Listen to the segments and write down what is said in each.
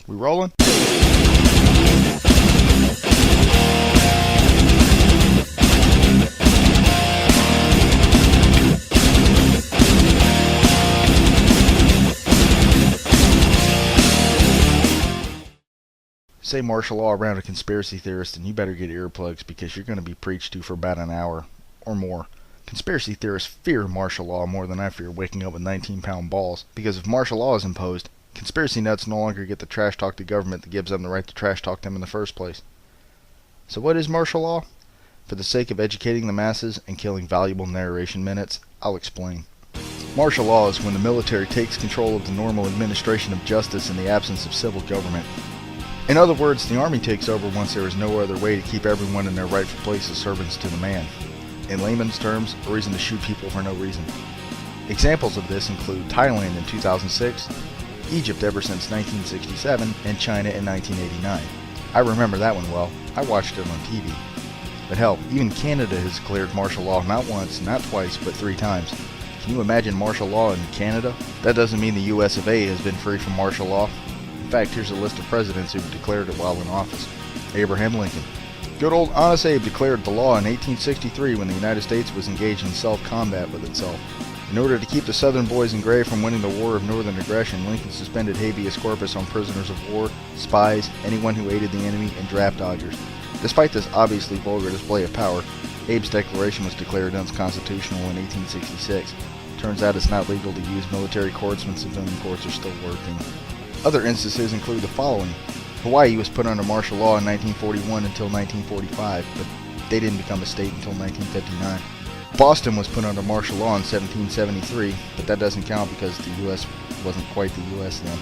We rolling? Say martial law around a conspiracy theorist and you better get earplugs because you're going to be preached to for about an hour or more. Conspiracy theorists fear martial law more than I fear waking up with 19-pound balls, because if martial law is imposed, conspiracy nuts no longer get to trash talk the government that gives them the right to trash talk them in the first place. So what is martial law? For the sake of educating the masses and killing valuable narration minutes, I'll explain. Martial law is when the military takes control of the normal administration of justice in the absence of civil government. In other words, the army takes over once there is no other way to keep everyone in their rightful place as servants to the man. In layman's terms, a reason to shoot people for no reason. Examples of this include Thailand in 2006, Egypt ever since 1967, and China in 1989. I remember that one well. I watched it on TV. But hell, even Canada has declared martial law not once, not twice, but 3 times. Can you imagine martial law in Canada? That doesn't mean the US of A has been free from martial law. In fact, here's a list of presidents who declared it while in office. Abraham Lincoln. Good old Honest Abe declared the law in 1863 when the United States was engaged in self-combat with itself. In order to keep the Southern boys in gray from winning the War of Northern Aggression, Lincoln suspended habeas corpus on prisoners of war, spies, anyone who aided the enemy, and draft dodgers. Despite this obviously vulgar display of power, Abe's declaration was declared unconstitutional in 1866. Turns out it's not legal to use military courts when civilian courts are still working. Other instances include the following. Hawaii was put under martial law in 1941 until 1945, but they didn't become a state until 1959. Boston was put under martial law in 1773, but that doesn't count because the U.S. wasn't quite the U.S. then.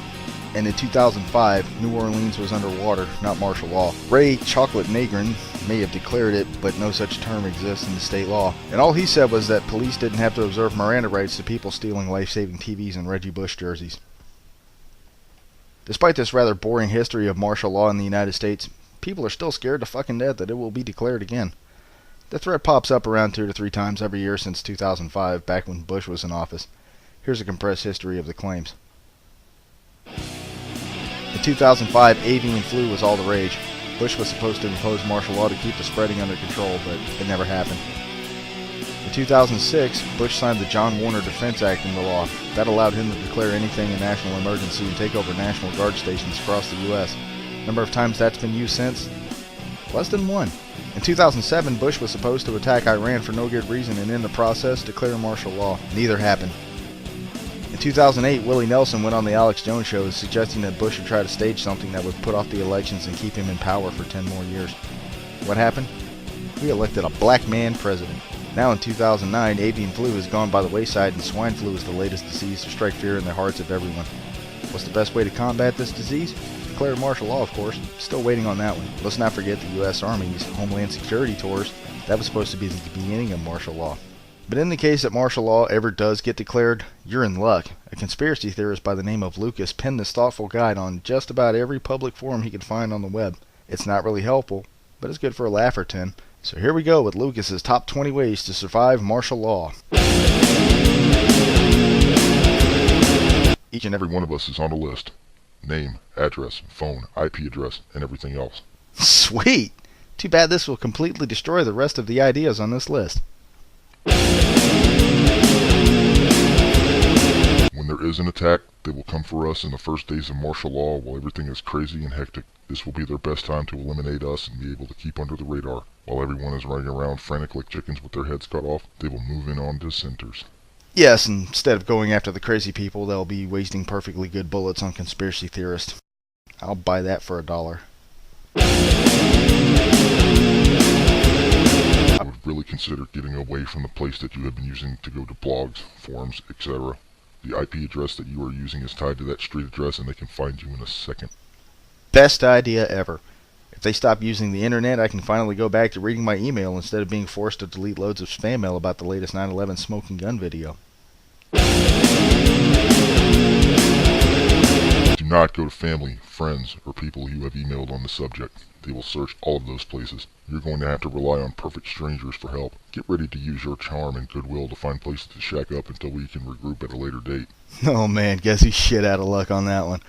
And in 2005, New Orleans was underwater, not martial law. Ray Chocolate Negrin may have declared it, but no such term exists in the state law. And all he said was that police didn't have to observe Miranda rights to people stealing life-saving TVs and Reggie Bush jerseys. Despite this rather boring history of martial law in the United States, people are still scared to fucking death that it will be declared again. The threat pops up around 2 to 3 times every year since 2005, back when Bush was in office. Here's a compressed history of the claims. In 2005, avian flu was all the rage. Bush was supposed to impose martial law to keep the spreading under control, but it never happened. In 2006, Bush signed the John Warner Defense Act into law. That allowed him to declare anything a national emergency and take over National Guard stations across the U.S. Number of times that's been used since? Less than 1. In 2007, Bush was supposed to attack Iran for no good reason and in the process declare martial law. Neither happened. In 2008, Willie Nelson went on the Alex Jones show suggesting that Bush should try to stage something that would put off the elections and keep him in power for 10 more years. What happened? We elected a black man president. Now in 2009, avian flu has gone by the wayside and swine flu is the latest disease to strike fear in the hearts of everyone. What's the best way to combat this disease? Declare martial law, of course. Still waiting on that one. Let's not forget the U.S. Army's Homeland Security tours. That was supposed to be the beginning of martial law. But in the case that martial law ever does get declared, you're in luck. A conspiracy theorist by the name of Lucas penned this thoughtful guide on just about every public forum he could find on the web. It's not really helpful, but it's good for a laugh or 10. So here we go with Lucas's top 20 ways to survive martial law. Each and every one of us is on a list. Name, address, phone, IP address, and everything else. Sweet! Too bad this will completely destroy the rest of the ideas on this list. When there is an attack, they will come for us in the first days of martial law while everything is crazy and hectic. This will be their best time to eliminate us and be able to keep under the radar. While everyone is running around frantic like chickens with their heads cut off, they will move in on dissenters. Yes, instead of going after the crazy people, they'll be wasting perfectly good bullets on conspiracy theorists. I'll buy that for $1. I would really consider getting away from the place that you have been using to go to blogs, forums, etc. The IP address that you are using is tied to that street address and they can find you in a second. Best idea ever. If they stop using the internet, I can finally go back to reading my email instead of being forced to delete loads of spam mail about the latest 9/11 smoking gun video. Do not go to family, friends, or people you have emailed on the subject. They will search all of those places. You're going to have to rely on perfect strangers for help. Get ready to use your charm and goodwill to find places to shack up until we can regroup at a later date. Oh man, guess he's shit out of luck on that one.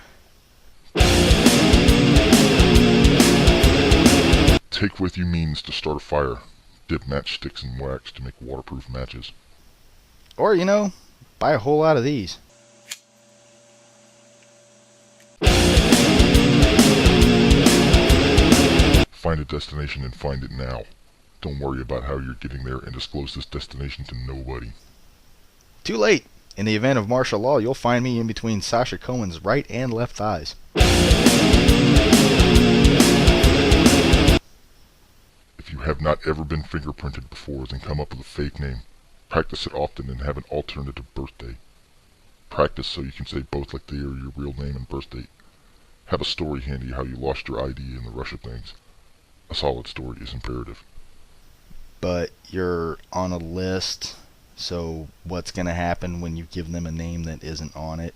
Take with you means to start a fire. Dip matchsticks in wax to make waterproof matches. Or, buy a whole lot of these. Find a destination and find it now. Don't worry about how you're getting there and disclose this destination to nobody. Too late. In the event of martial law, you'll find me in between Sasha Cohen's right and left thighs. If you have not ever been fingerprinted before, then come up with a fake name. Practice it often and have an alternative birthday. Practice so you can say both like they are your real name and birth date. Have a story handy how you lost your ID in the rush of things. A solid story is imperative. But you're on a list, so what's going to happen when you give them a name that isn't on it?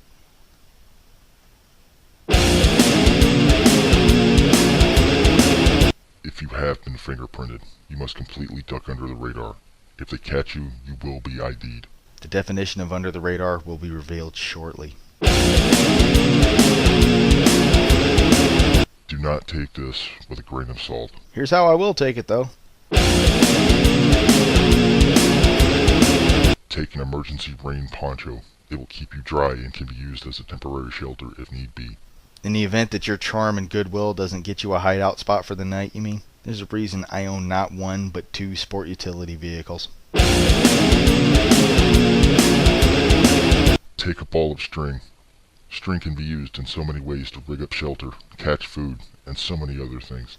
If you have been fingerprinted, you must completely duck under the radar. If they catch you, you will be ID'd. The definition of under the radar will be revealed shortly. Do not take this with a grain of salt. Here's how I will take it, though. Take an emergency rain poncho. It will keep you dry and can be used as a temporary shelter if need be. In the event that your charm and goodwill doesn't get you a hideout spot for the night, you mean? There's a reason I own not one, but 2 sport utility vehicles. Take a ball of string. String can be used in so many ways to rig up shelter, catch food, and so many other things.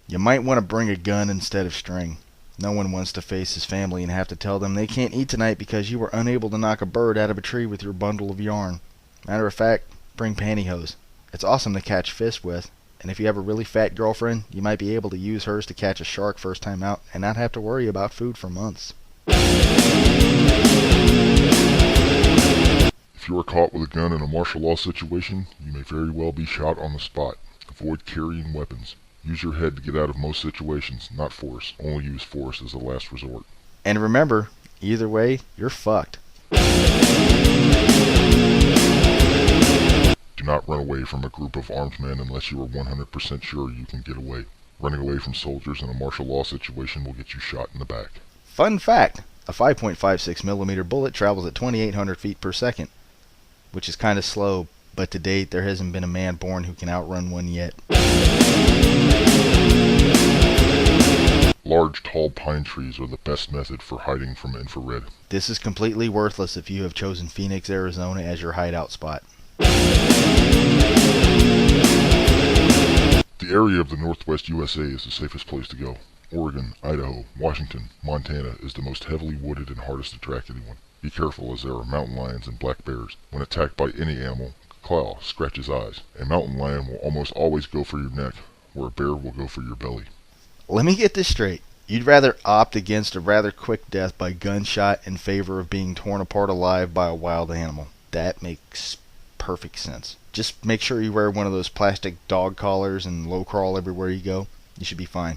You might want to bring a gun instead of string. No one wants to face his family and have to tell them they can't eat tonight because you were unable to knock a bird out of a tree with your bundle of yarn. Matter of fact, bring pantyhose. It's awesome to catch fish with, and if you have a really fat girlfriend, you might be able to use hers to catch a shark first time out and not have to worry about food for months. If you are caught with a gun in a martial law situation, you may very well be shot on the spot. Avoid carrying weapons. Use your head to get out of most situations, not force. Only use force as a last resort. And remember, either way, you're fucked. Do not run away from a group of armed men unless you are 100% sure you can get away. Running away from soldiers in a martial law situation will get you shot in the back. Fun fact, a 5.56mm bullet travels at 2,800 feet per second, which is kind of slow, but to date there hasn't been a man born who can outrun one yet. Large, tall pine trees are the best method for hiding from infrared. This is completely worthless if you have chosen Phoenix, Arizona as your hideout spot. The area of the northwest USA is the safest place to go. Oregon, Idaho, Washington, Montana is the most heavily wooded and hardest to track anyone. Be careful as there are mountain lions and black bears. When attacked by any animal, claw, scratch his eyes. A mountain lion will almost always go for your neck, where a bear will go for your belly. Let me get this straight. You'd rather opt against a rather quick death by gunshot in favor of being torn apart alive by a wild animal. That makes perfect sense. Just make sure you wear one of those plastic dog collars and low crawl everywhere you go. You should be fine.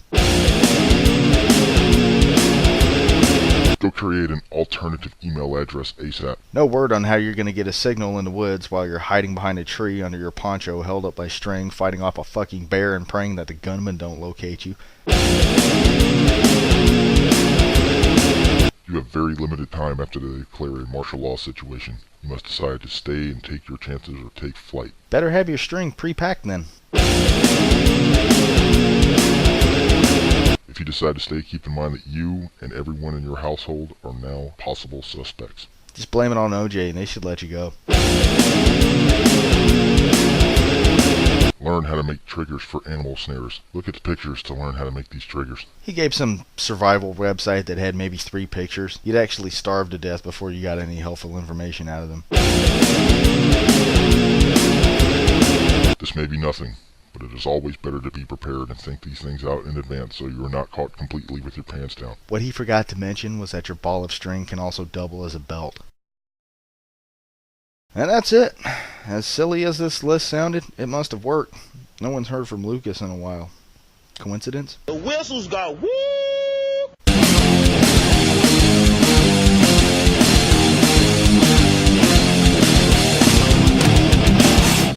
Go create an alternative email address ASAP. No word on how you're going to get a signal in the woods while you're hiding behind a tree under your poncho held up by string, fighting off a fucking bear and praying that the gunmen don't locate you. You have very limited time after they declare a martial law situation. You must decide to stay and take your chances or take flight. Better have your string pre-packed then. If you decide to stay, keep in mind that you and everyone in your household are now possible suspects. Just blame it on OJ and they should let you go. Learn how to make triggers for animal snares. Look at the pictures to learn how to make these triggers. He gave some survival website that had maybe 3 pictures. You'd actually starve to death before you got any helpful information out of them. This may be nothing, but it is always better to be prepared and think these things out in advance so you are not caught completely with your pants down. What he forgot to mention was that your ball of string can also double as a belt. And that's it. As silly as this list sounded, it must have worked. No one's heard from Lucas in a while. Coincidence? The whistles got woo!